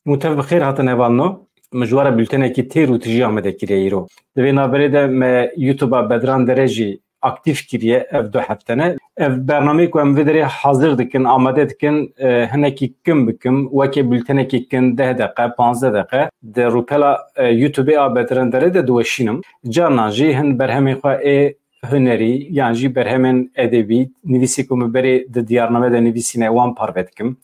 متفق بخیر هاتن هوانو مجوار بültene ki têr û tijî Amedê kiriye îro. Di vê naberê de me YouTube'a Bedran Dere jî aktif kiriye ev 2 heftene. Ev bernameyê ku em vê derê hazir dikin, amade dikin hinekî kim bikim wekê bültenekî kin 10 deqe 15 deqe di rûpela YouTubeê a Bedran Derê de diweşînim. Carnan jî hin berhemên xwe ê hunerî yan jî berhemên edebî nivîsî ku me berê di diyarname de nivîsîne wan parve dikim.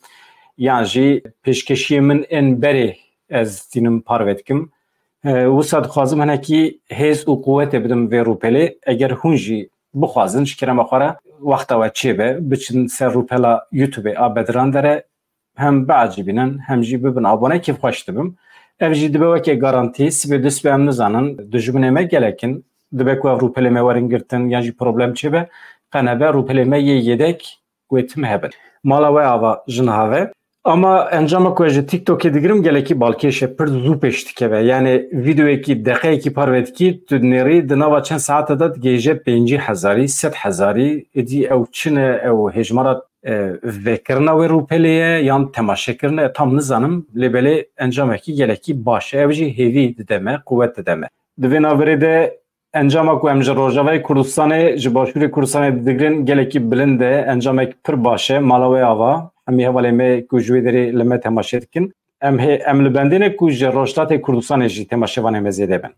Yan jî pêşkeşiyê min ên berê ez dînim parve dikim. Wisa dixwazim hinekî hêz û quwetê bidim vê rûpelê. Eger hûn jî bixwazin ji kerema xwe re wexta we çêbe biçin ser rûpela YouTubeê a Bedran Dere hem biacîbînin hem jî bibin abone kêfxweş dibim. Ev jî dibe wekê garantî sibê dest em nizanin dijminê me gelekin dibe ku ev rûpelê me werin girtin yan jî problem çêbe qenebe rûpelê me yê yêdek guêtim hebin. Mala we ava jin have. Ama encama ku ji TikTokê digirim gelekî balkêşe pir zû pêş dikeve. Yani videoyekî deqeyekî parve dikî tu nêrî di nava çend saate de digêje 50,000 100,000 êdî ew çi ne ew hêjmara vêkirina wê rûpelê ye yan temaşekirina ye tam nizanim lêbelê encamekî gelekî baş e. Ew jî hêvî dide me quwet dide me. Di vê naberê de encama ku em ji Rojavayê Kurdistanê ji Başûrê Kurdistanê digirin gelekî bilind e encamek pir baş e mala wê ava. Em hevalê me ku ji wê derê li me temaşe dikin. Em li bendêne ku ji Rojdatê Kurdistanê jî temaşevanê me zêde bin.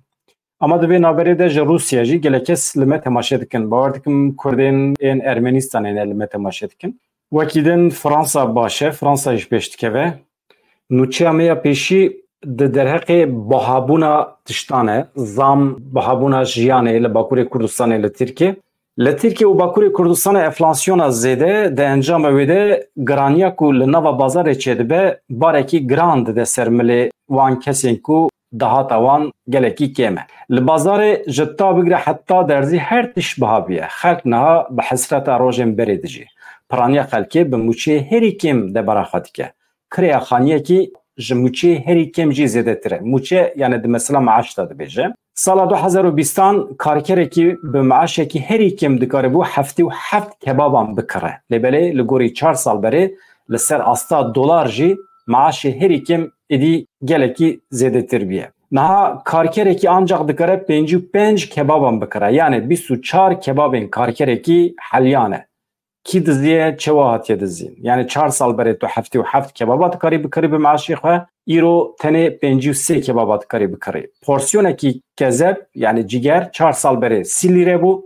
Ama di vê naberê de ji Rûsya jî gelek kes li me temaşe dikin. Bawer dikim Kurdên ên Ermenistanê li me temaşe dikin. Wekî din Fransa baş e, Fransa jî pêş dikeve. Nûçeya me ya pêşî di derheqê bihabûna tiştan e, zam bihabûna jiyanê li Bakurê Kurdistanê li Tirkiye. Li Tirkiye û Bakurê Kurdistanê enflasyona zêde di encama wê de giraniya ku li nava bazarê çêdibe barekî giran dide ser milê wan kesên ku dahata wan gelekî kêm e. Li bazarê ji ta bigire heta derzî her tişt biha bûye. Xelk niha bi hesreta rojên berê dijî. Piraniya xelkê bi mûçeyê herî kêm de bara xwe dike. Kirêya xaniyekî ji mûçeyê herî kêm jî zêdetir e. Mûçe yani di mesela maaş da dibêje. Sala 2020 karkerekî bi maaşekî herî kêm dikaribû 77 kebaban bikire. Lêbelê li gorî 4 sal berê li ser asta dolar jî maaşê herî kêm êdî gelekî zêdetir bûye. Niha karkerekî ancak dikare 55 kebaban bikire. Yani 24 kebabên karkerekî helyan e. Kî diziye çewa hatiye dizîn. Yani 4 sal berê tu 77 kebaba dikarî bikirî bi maaşê xwe. İro tenê 53 kebaba dikarî bikirî. Porsiyonekî kezeb yani ciger 4 sal berê 30 lîre bû.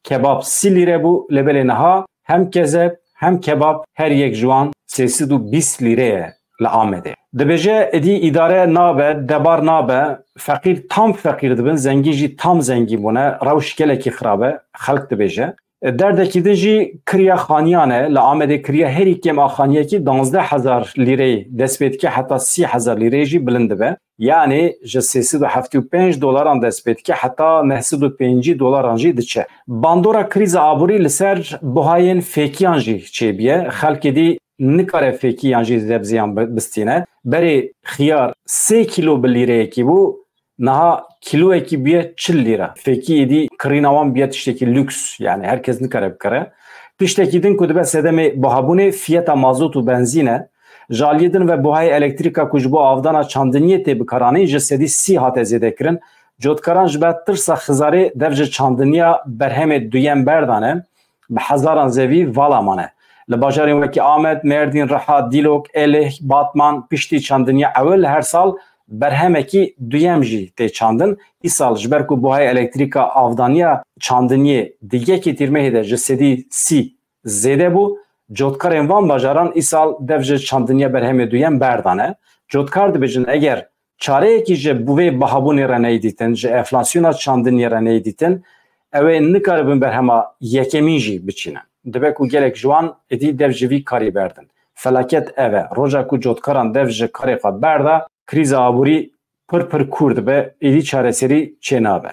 Kebab 30 lîre bû. Lêbelê niha hem kezeb hem kebab her yek ji wan 320 lîre ye li Amedê. Dibêje êdî îdare nabe, debar nabe, feqîr tam feqîr dibin, zengî jî tam zengî bûne, rewş gelekî xirab e, xelk dibêje. Derdekî din jî kiriya xaniyan e, li Amedê kiriya herî kêm a xaniyekî 12,000 lîreyê dest pê dike heta 30,000 lîreyê jî bilind dibe. Yani ji 375 dolaran dest pê dike heta 905 dolaran jî diçe. Bandora krîza aborî li ser buhayên fêkiyan jî çêbiye. Xelk êdî nikare fêkiyan jî zebziyan bistîne. Berê xiyar 3 kilo bi lîreyekî bû, niha kiloyekî bûye 40 lîre. Fêkî êdî kirîna wan bûye tiştekî lüks. Yani herkes nikare bikire. Tiştekî din ku dibe sedemê bihabûnê fiyeta mazot û benzîne. Ji aliyê din ve buhayê elektrîka ku ji bo avdana çandiniyê tê bikaranîn ji sedî 30 hate zêdekirin. Cotkaran ji ber tirsa xizarê dev ji çandiniya berhemê duyem berdane bi hezaran zevî vala mane. Li bajarên wekî Amed, Mêrdîn, Riha, Dîlok, Êlih, Batman piştî çandiniya ewil her sal berhemekî duyem jî tê çandin. Îsal ji ber ku buhayê elektrîka avdaniya çandiniyê di yekê tîrmehê de ji sedî 30 zêde bû. Cotkarên van bajaran îsal dev ji çandiniya berhemê duyem berdane. Cotkar dibêjin eger çareyekî ji bûvê bihabûnê re neydîtin, ji enflasyona çandiniyê re neydîtin, ew ê nikaribin berhema yekemîn jî biçînin. Dibe ku gelek ji wan êdî dev ji vî karî berdin. Felaket ev e. Roja ku cotkaran dev ji karê xwe berda, krîza aborî pir kûr dibe, êdî çareserî çê nabe.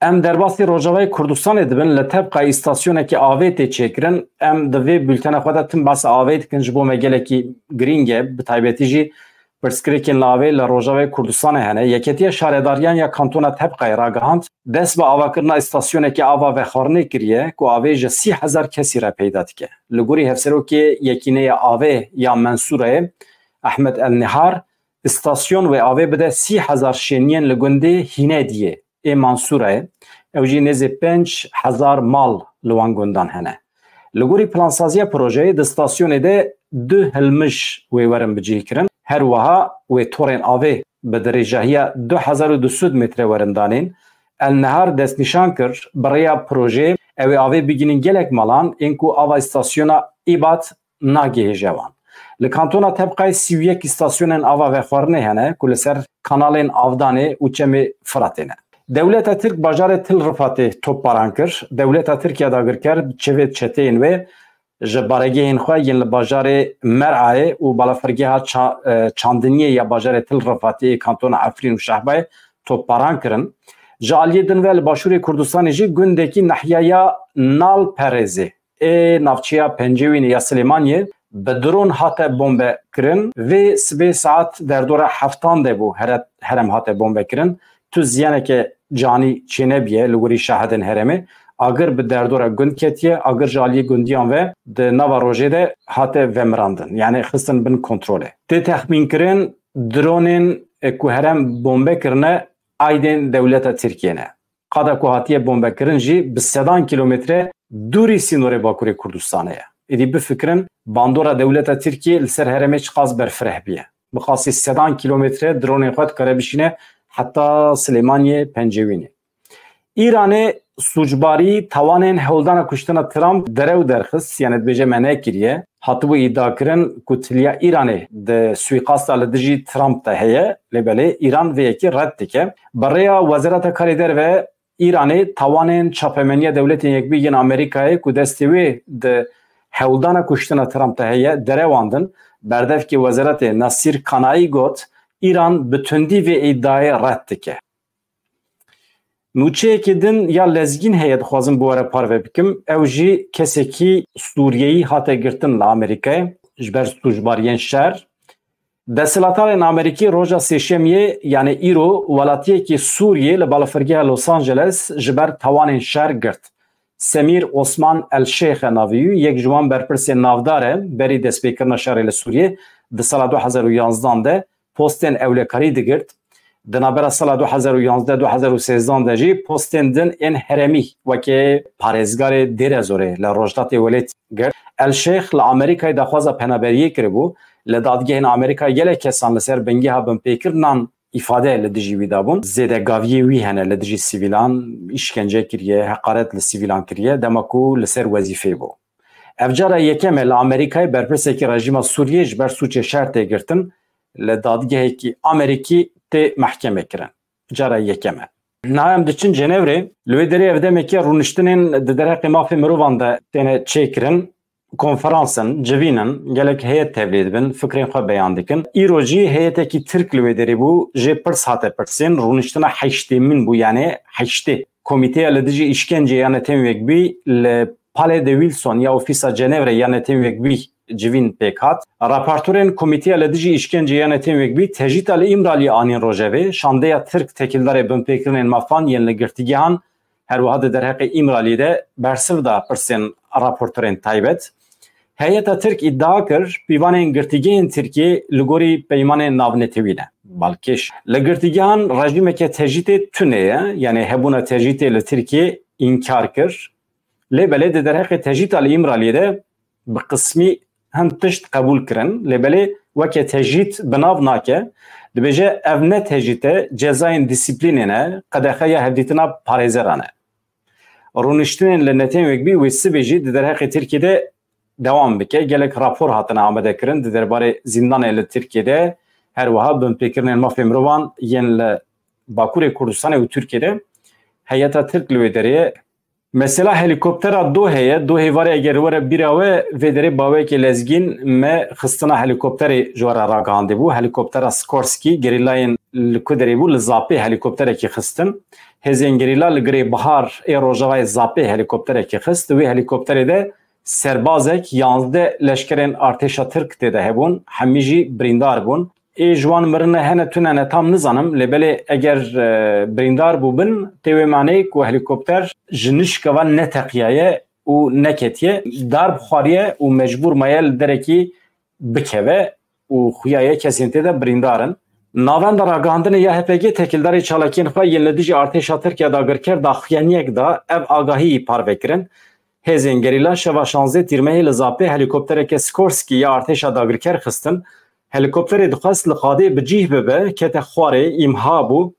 Em derbasî Rojavayê Kurdistanê dibin li tebqa îstasyonekî avê tê çêkirin. Em di vê bültena xwe de tim basa avê dikin ji bo me gelekî girîng e, bi taybetî jî pirsgirêkên li avê li Rojavayê Kurdistanê hene. Yeketiya şaredariyan ya kantona Tebqayê ragihand dest bi avakirina îstasyonekî ava vexwarinê kiriye ku avê ji 30,000 kesî re peyda dike. Li gorî hevserokê yekîneyê avê ya Mensurayê Ahmed El Nihar استاسیون و آوه بده 30,000 شینین لگنده هینه دیه ای منصوره او جی نزی 5,000 مال لوان گندان هنه لگوری پلانسازی پروژه د استاسیون ده 2 هلمش و ورم بجی کرن هر وها و تورین آوه به درجه 2200 متر ورندانین النهار دست نشان کر برای پروژه او آوه بگینین گلک مالان اینکو آوا استاسیونا ایبات ناگه جوان لکانتونا طبقه 31 استاسیونن آوا و خورنه هنه کل سر کانالین آودانه و چم فراتینه دولت ترک باجار تل رفاته توپ پاران کر دولت ترکیه داگر کرد چوید چتین و جبارگی این خواه ین باجار مرعای و بالافرگی ها چاندنیه یا باجار تل رفاته کانتون افرین و شهبای توپ پاران کرن جالیه دنوال باشوری کردستان جی گندکی نحیه یا نال پرزه نافچیا پنجوین یا سلیمانیه به درون هات بمب کرن و 3 ساعت در دور هفتان ده بو هرم هات بمب کرن تو زیانه که جانی چینه بیه لگوری شاهدن هرمه اگر به در دور گند کتیه اگر جالی گندیان و ده نوا روژه ده هات ومراندن یعنی خستن بن کنتروله ده تخمین کرن درونین که هرم بمب کرنه ایدن دولت ترکیه نه قادا که هاتیه بمب کرن جی به 3 کیلومتر دوری سینور باکوری کردستانه ایدی بفکرن باندورا دولت ترکیه لسر هرمه چقاز برفره بیه بخاصی 3 کیلومتر درون خود کاره بشینه حتی سلیمانیه پنجوینه ایران سوجباری توانین هولدان کشتن ترامپ درو درخست یعنی بجه منه کریه حتی بو ادعا کرن کتلیا ایرانه ده سویقاست لدجی ترامپ ده هیه لبله ایران و یکی رد دکه برای وزارت کاری در و ایران توانین چاپمنی دولت یک بیگین امریکای که دستوی ده هولدان کشتن ترامپ ده هیه درو واندن بردف که وزارت نصیر کانایی گوت ایران بتندی و ادعای رد دکه نوچه که دن یا لزگین هیت خوازم بواره پارو بکم او جی کسی که سوریهی حتی گرتن لامریکای جبر سوجبارین شهر دستلاتار امریکی روژا سیشمیه یعنی ایرو ولاتیه که سوریه لبالفرگیه لوس آنجلس جبر توانین شهر گرت سمیر عثمان الشیخ ناویو یک جوان برپرسی نافداره بری دست بیکرن شهر لسوریه ده سال 2011 ده پوستین اولکاری دگرد دنابرا سال 2011-2013 دجی پوستین دن این هرمی وکی پارزگار دیر زوره لروجدات ولید گرد الشیخ لامریکای دخوازا پنابریه کربو لدادگه این امریکا یله کسان لسر بنگی ها بن پیکرنان ifade لدجی ویدابون زیده گاوی وی هنه لدجی سیویلان işkence kiriye hakaret لسیویلان kiriye دمکو لسر وظیفه بو افجارا یکم لامریکای برپرسکی رژیم سوریه جبر سوچ شرط گرتن لدادگه کی امریکی ته محکمه کرن جرا یکمه نام دچن جنevre لویدری evdemeki runiştinin derhaqi mafi Mirovan'da tene çekirin konferansın cevinin gelek heyet tevlid bin fikrin xwe beyan dikin îrojî heyeteki Türk lüvederi bu jê pirs hate pirsin runiştina heştê min bu yani heştê komiteya li dijî işkence yani temvek bî li Palais de Wilson ya ofîsa Cenevre yani temvek bî civin pekat raportörün komiteya li dijî işkence yani temvek bî tejîta li İmralî anîn rojevê şandeya Türk tekildarê bin pêkirinin mafan yên li girtigihan her wiha di derheqê İmralî de bersiv da pirsên raportörên taybet heyeta Türk iddia kir pîvanên girtigehên Tirkiye li gorî peymanên navnetewî ne balkêş li girtigihan rejimeke tejîtê tune ye yani hebûna tejîtê li Tirkiye inkar kir lêbelê di derheqê tejîta li İmralî de bi qismî hem tişt qebûl kirin lêbelê weke tejît bi nav nake dibêje ev ne tejîte cezayên dîsîplînê ne qedexeya hevdîtina parêzeran e rûniştinên li netên bî wê sibê jî di derheqê Tirkiye'de devam bike gelek rapor hatine amade kirin di derbarê zindanê li Tirkiye'de her wiha bin pêkirinin mafê mirovan yên li Bakurê Kurdistanê û Tirkiye'de heyeta Türk li wê derê mesela helikoptera do heye do hêvarê eger were bîra we vê derê bawekê lezgîn me xistina helikopterê ji were ragihandibû helikoptera Skorsky gerîlayên li ku derê bû li zapê helikopterekî xistin hêzên gerîla li girê bihar ê rojavayê zapê helikopterekî xist wê helikopterê de serbazek 11 leşkerên artêşa Tirk tê de hebûn hemî jî birîndar bûn ê ji wan mirine hene tunene tam nizanim lêbelê eger birîndar bû bin tê wê maneyê ku helikopter ji nişkeva neteqiyaye û neketiye dar bixwariye û mecbûr maye li derekî bikeve û xuyaye kesên tê de birîndarin Navenda ragandine ya HPG tekildarê çalakiyên xwe yên li dijî artêşa Tirkiye dagirker daxuyaniyek da ev agahiyî parvekirin. Hêzên gerîla şeva 16 tîrmehê li Zapê helîkoptereke Skorsky ya artêşa dagirker xistin. Helîkopterê dixwest li Xadê bi cih bibe, kete xwarê, îmha bû.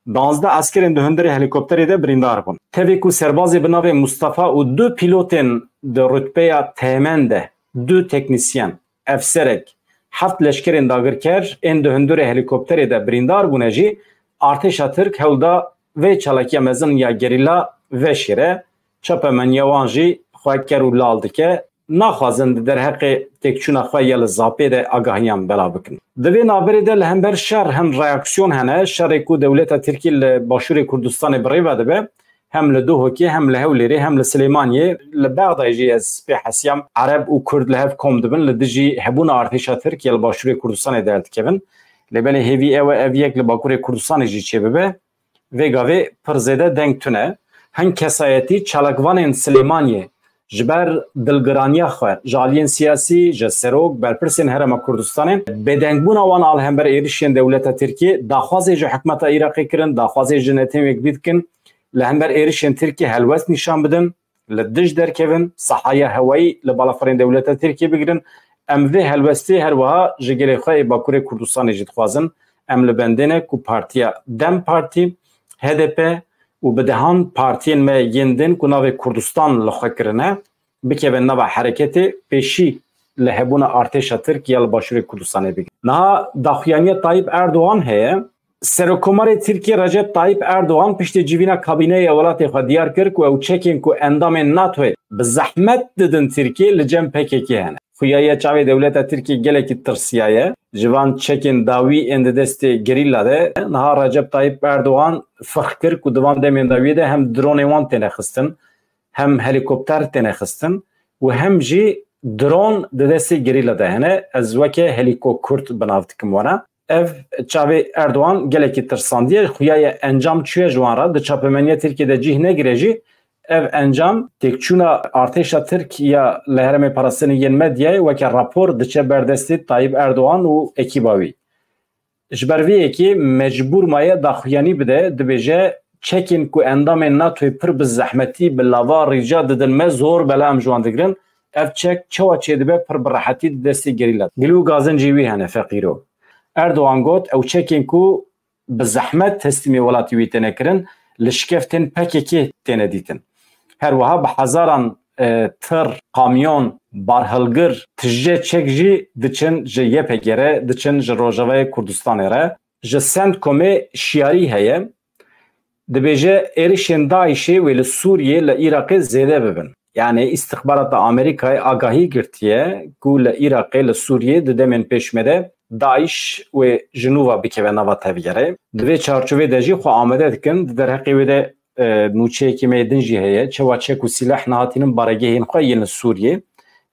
12 askerên di hundirê helîkopterê de birîndar bûn. Tevê ku serbazê bi navê Mustafa û du pîlotên di rütbeya teğmen de, du teknisyen, efserek, heft leşkerên dagirker ên di hundirê helîkopterê de birîndar bûne jî artêşa Tirk hewlda vê çalakiya mezin ya gerîla veşîre. Çapemeniya wan jî xwe ker û lal dike. Naxwazin di derheqê têkçûna xwe ya li Zapê de agahiyan bela bikin. Di vê naberê de li hember şer hem reaksiyon hene, şerê ku dewleta Tirkî li Başûrê Kurdistanê bi rêve dibe, hem li Duhokê, hem li Hewlêrê, hem li Silêmaniyê, li Bexdayê jî ez pê hesiyam Ereb û Kurd li hev kom dibin, li dijî hebûna artêşa Tirkiye li Başûrê Kurdistanê de dikevin. Lêbelê hêvî ew yek li Bakurê Kurdistanê jî çêbibe, vê gavê pir zêde deng tune. Heng kesayetî çalakvanên Silêmaniyê ji ber dilgiraniya xwe ji aliyên siyasî, ji serok, berpirsên Herêma Kurdistanê bêdengbûna wan al hember êrişên dewleta Tirkiye daxwazê ji hikûmeta Iraqê kirin, daxwazê ji netewek bî dikin, li hember êrişên Tirkiye helwest nîşan bidin, li dij derkevin, sahaya hewayî li balafirên dewleta Tirkiye bigirin. Em vê helwestê her wiha ji gelê xwe ê Bakurê Kurdistanê jî dixwazin. Em li bendêne ku partiya Dem Partî, HDP û bi dehan partiyên me yên din ku navê Kurdistan li xwe kirine bikevin nava hereketê pêşî li hebûna artêşa Tirkiye li Başûrê Kurdistanê bikin. Niha daxuyaniya Tayyip Erdoğan heye. Serokkomarê Tirkiye Recep Tayyip Erdoğan piştî civîna kabîneya welatê xwe diyar kir ku ew çekên ku endamên NATOyê bi zehmet didin Tirkiye li cem PKK hene. Xuyaya çavê dewleta Tirkiye gelekî tirsiyaye. Ji van çekên dawî ên di destê gerîla de niha Recep Tayyip Erdoğan firh kir ku di van demên dawî de hem dronên wan têne xistin, hem helîkopter têne xistin û hem jî dron di destê gerîla de hene. Ez weke helîko Kurd binav dikim wana. Ev çavê Erdoğan gelekî tirsandiye xuyaya encam çûye ji wan re di çapemeniya Tirkiye'de cih negire jî ev encam têkçûna artêşa Tirk ya li Herêmê Parastinê yên medyayê weke rapor diçe berdestê Tayyip Erdoğan û ekîba wî. Ji ber vê yekê mecbûr maye daxuyanî bide dibêje çekên ku endamên NATOyê pir bi zehmetî bi lava rîca didin me zor bela em ji wan digirin. Ev çek çawa çêdibe pir bi rehetî di destê gerîla. Gilû gazin jî wî hene feqîro. Erdoğan got ew çekên ku bi zehmet teslîmê welatî wî têne kirin li şikeftên PKK têne dîtin. Her wiha bi hezaran tir, kamyon, barhilgir, tije çek jî diçin ji YPG diçin ji Rojavayê Kurdistanê re. Ji Sendkomê şiyarî heye. Dibêje êrişên Daişê wê li Sûriyê li Iraqê zêde bibin. Yani istihbarata Amerikayê agahî girtiye ku li Iraqê li Sûriyê di demên pêşmede Daeş wê ji nûva bikeve nava tevgerê. Di vê çarçovê de jî xwe amade dikin. Di derheqê wê de nûçeyekî me din jî heye. Çawa çek û silah nehatînin baregehên xwe yên li Sûriyê.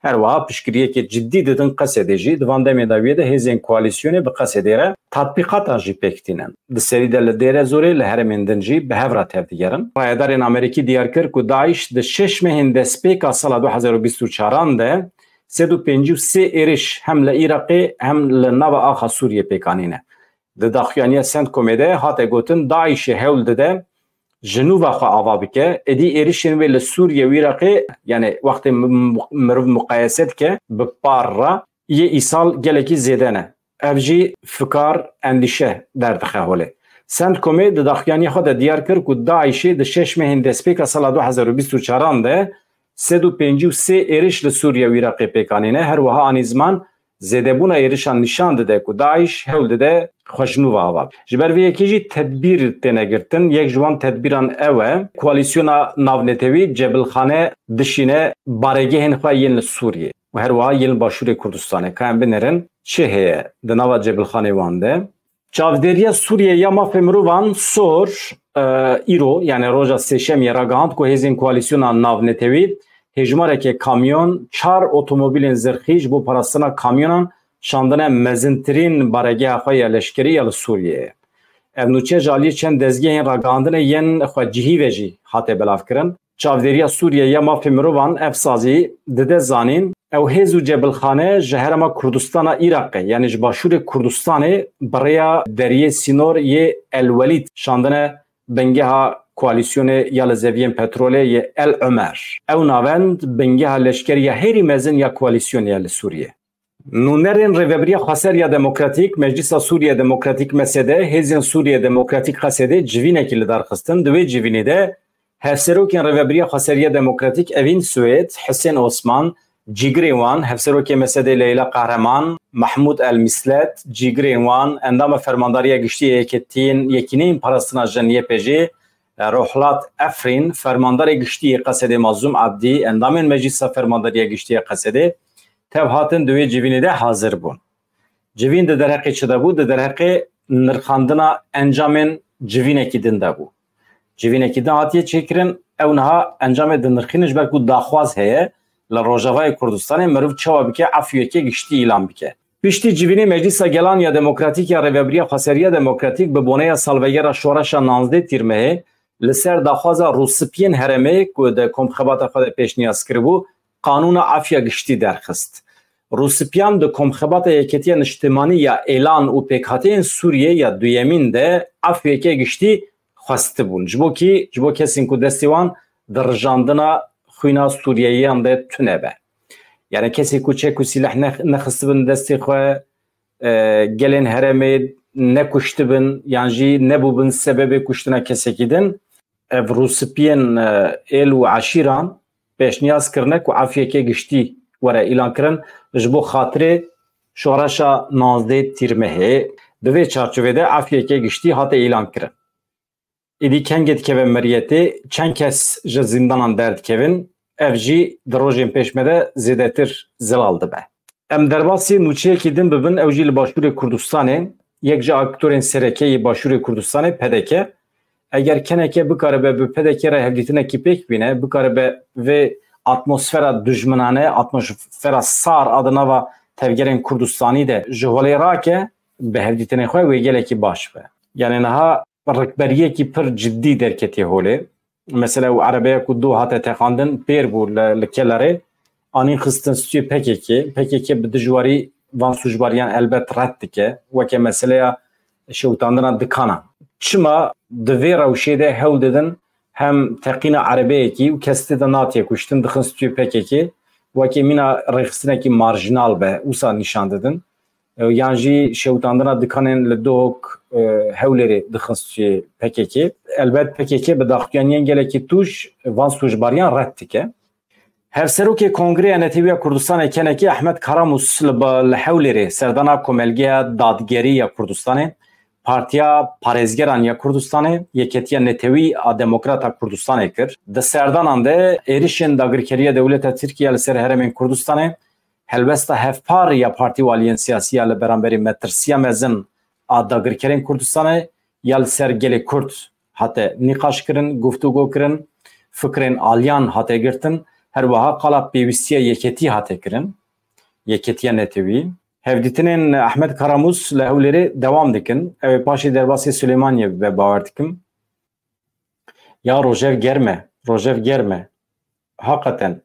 Her wiha piştgiriyekê ciddî didin Qesedê jî. Di van demê de wê de hêzên koalîsyonê bi Qesedê re tatbîqatan jî pêk tînin. Di serî de li Dêre Zorê li herêmên din jî bi hev re tev digerin. Rayedarên Amerîkî diyar kir ku Daeş di 6 mehên destpêka sala 2024 de 353 êriş hem li Iraqê hem li nava axa Sûriyê pêkanîne. Di daxuyaniya Sendkomê de hate gotin Daişê hewl dide ji nûva xwe ava bike. Êdî êrişên wê li Sûriye û Iraqê yani wextê mirov muqayese dike bi par re yê îsal gelekî zêde ne. Ev jî fikar endîşe derdixe holê. Sendkomê di daxuyaniya xwe de diyar kir ku Daişê di 6 mehên destpêka sala 2024 de 353 êriş li Sûriye û Iraqê pêkanîne. Her wiha anî ziman zêdebûna êrişan nîşan dide ku Daeş hewl dide xwe ji nûva ava. Ji ber vê yekê jî tedbîr têne girtin. Yek ji wan tedbîran ew e koalîsyona navnetewî Cebilxane dişîne baregehên xwe yên li Sûriyê û her wiha yên li Başûrê Kurdistanê. Ka em binerin çi heye di nava Cebilxanê wan de. Çavdêriya Sûriye ya mafê mirovan sor îro yani roja sêşemê ra gihand ku hêzên koalîsyona navnetewî hejmareke kamyon 4 otomobilên zirxî ji bo parastina kamyonan şandine mezintirîn baregeha xwe ya leşkerî ya li Sûriyeyê. Ev nûçe ji aliyê çend dezgehên ragihandinê yên xwe cihî ve jî hate belavkirin. Çavdêriya Sûriye ya mafê mirovan ev sazî dide zanîn او هیزو جبلخانه جهرما کردستان عراق یعنی جباشور کردستان برای دریه سینور یه الولید شاندنه بنگه ها کوالیسیون یا لزوین پترول یه العمر او ناوند بنگه ها لشکر یا هیری مزن یا کوالیسیون یا لسوریه نونرین ریوبریا خسریا دموکراتیک مجلس سوریه دموکراتیک مسده هیزن سوریه دموکراتیک خسده جوینه کی لدار خستن دوی جوینه ده هفسروکن ریوبریا خسریا دموکراتیک اوین سوئد حسین عثمان جیگری وان هفسروک مسده لیلا قهرمان محمود المسلت جیگری وان اندام فرمانداری گشتی یکتین یکینین پرستنا جنیه پجی روحلات افرین فرماندار گشتی قصده مظلوم عبدی اندام مجلس فرمانداری گشتی قصده تب هاتن دوی جوینه ده حاضر بون جوین ده درحقی چه بود؟ ده درحقی نرخاندنا انجامن جوینه کی دنده بود جوینه کی دن هاتیه چکرن اونها انجام ده نرخینش برکو داخواز هیه لروجاوای کردستان مروف چوا بکه عفویه که گشتی اعلام بکه پشتی جوینه مجلس گلان یا دموکراتیک یا ریوبریا خسریا دموکراتیک به بونه سالوگر شورش 19 تیرمه لسر داخواز روسپین هرمه که ده کمخبات خود پیش نیاز کربو قانون عفیا گشتی درخست. روسپیان دو کمخبات یکیتی اجتماعی یا اعلان و پیکاتین سوریه یا دویمین ده عفیا که گشتی خواسته بون. جبو کسین که دستیوان درجاندنا خوینا سوریهی هم ده تونه به. یعنی کسی که چه که سلاح نخسته بن دستی خواه گلین هرمه نکشته بن یعنی جی نبو بن سبب کشتنا کسی کدن روسپیان ایل و عشیران پیش نیاز کرنه که عفیه که گشتی وره اعلان کرن جبو خاطر شورشا 19 تیرمه دوی چارچوه ده عفیه که گشتی حتی اعلان کرن ایدی کنگید که به مریتی چند کس جه زندانان درد کهون اف جی در روژین پیش مده زیده تر زلال ده به ام در باسی نوچه که دن ببین او جی لباشور کردستانه یک جا اکتورین سرکه باشور کردستانه پدکه اگر کنه که بکاره به پدکه را هفدیتنه کی پیک بینه بکاره به و اتمسفر دجمنانه اتمسفر سار adına و tevgerin Kurdistani de jovali rake به هفدیتنه خواه و گله کی باش به یعنی نها رکبریه کی پر جدی درکتی هوله مثلا و عربیه کو دو هات تخاندن پیر بو لکلاره آنین خستن ستوی پککی به دجواری وان سوجباریان البت رد که وکه مثلا شوتاندنا دکانا چما دوی روشیده هول ددن هم تقین عربیه کی و کسته دناتیه کشتن دخن ستوی پککی وکه مینا رخصتنه کی مارجینال به اوسا نشان ددن یعنی جی شوتاندنا دکانن لدوک هولری دخن ستوی پککی البت پککی به داخلیان گله کی توش وان سوجباریان رد که هفسروک کنگره انتیویا کردستان کنکی احمد کاراموس لحولری سردانا کملگی دادگری یا کردستان پارتیا پارێزgeran ya Kurdistanê yeketiya netewî a Demokrata Kurdistanê kir. Di serdanan de êrişên dagirkeriya dewleta Tirkiye li ser herêmên Kurdistanê helbesta hevpar ya partî waliyên siyasî ya li beramberî metirsiya mezin a dagirkerên Kurdistanê ya li ser gelê Kurd hate nîqaş kirin, guftûgû kirin, fikrên aliyan hate girtin, her wiha qala pêwîstiya yeketî hate kirin, yeketiya netewî. Hevditinin Ahmed Karamus lehevleri devam dikin. Evet paşi derbasi Süleymaniye ve bavar dikim. Ya Roger Germe. Hakikaten.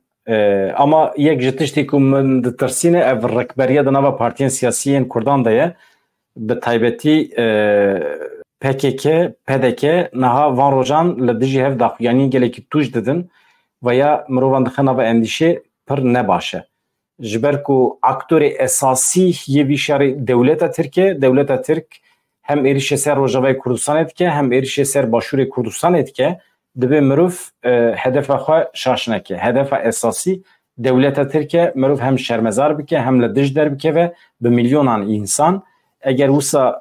Ama yek jitişti kum ditersine ev rekberiye de nava partiyen siyasiyen Kurdan daya be taybeti PKK naha Van Rojan le diji hev daxu yani geleki tuj dedin veya mrovan dixana ve endişe pır ne başı. جبرکو اکتور اساسی یه بیشتر دولت ترک هم ایریش سر روجاوای کردستان که هم ایریش سر باشور کردستان که دبی مروف هدف خواه شاشنه که هدف اساسی دولت ترک مروف هم شرمزار بکه هم لدش در بکه و به میلیونان انسان اگر وسا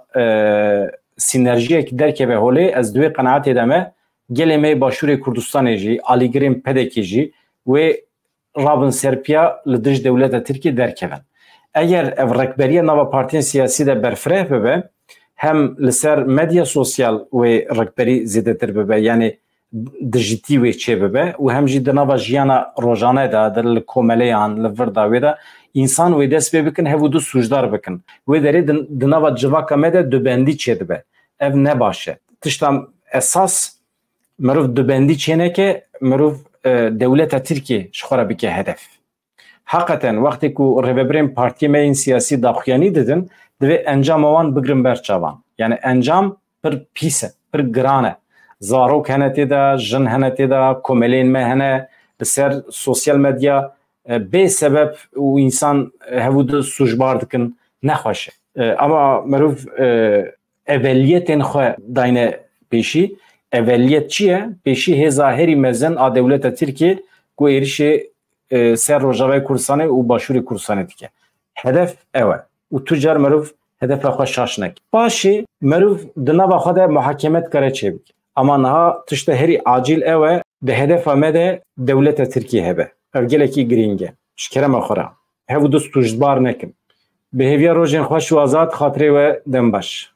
سینرژی که در که به حاله از دوی قناعت دمه گلمه باشور کردستان جی آلیگرین پدکی جی و رابن سرپیا لدج دولت ترکیه درکوان. اگر رکبریه نوا پارتین سیاسی ده برفره ببه هم لسر مدیا سوسیال و رکبری زیده تر ببه یعنی دیجیتی و چه ببه و هم جی نوا جیانا روزانه ده در کوملیان لورداوی ده انسان و دست بکن هفو دو سوجدار بکن و داری نوا جواکا مده دوبندی چه ده به اف نباشه تشتم اساس مروف دوبندی چه نه که مروف دولت ترکیه شخورا بکه هدف حقیقتا وقتی کو رهبرین پارتی مین سیاسی داخویانی دادن دوی انجام وان بگرن برچاوان یعنی انجام پر پیسه پر گرانه زاروک هنه تیدا جن هنه تیدا کوملین مه هنه بسر سوسیال مدیا به سبب و انسان هفود سوجبار دکن نخواشه اما مروف اولیتین خواه داینه پیشی اولیت چیه؟ پیشی هی ظاهری مزن آ دولت ترکیه کو ایریشه سر روجاوی کورسانه و باشوری کورسانه دیگه هدف اوه و تجار مروف هدف خواه شاشنک باشی مروف دنبا خواه محاکمت کاره چه بید اما نها تشت هری عاجل اوه ده هدف آمده دولت ترکیه هبه اوگله کی گرینگه شکرم خوره هفو دست تجدبار نکن به هیویا روژین خوش و آزاد خاطره و دنباش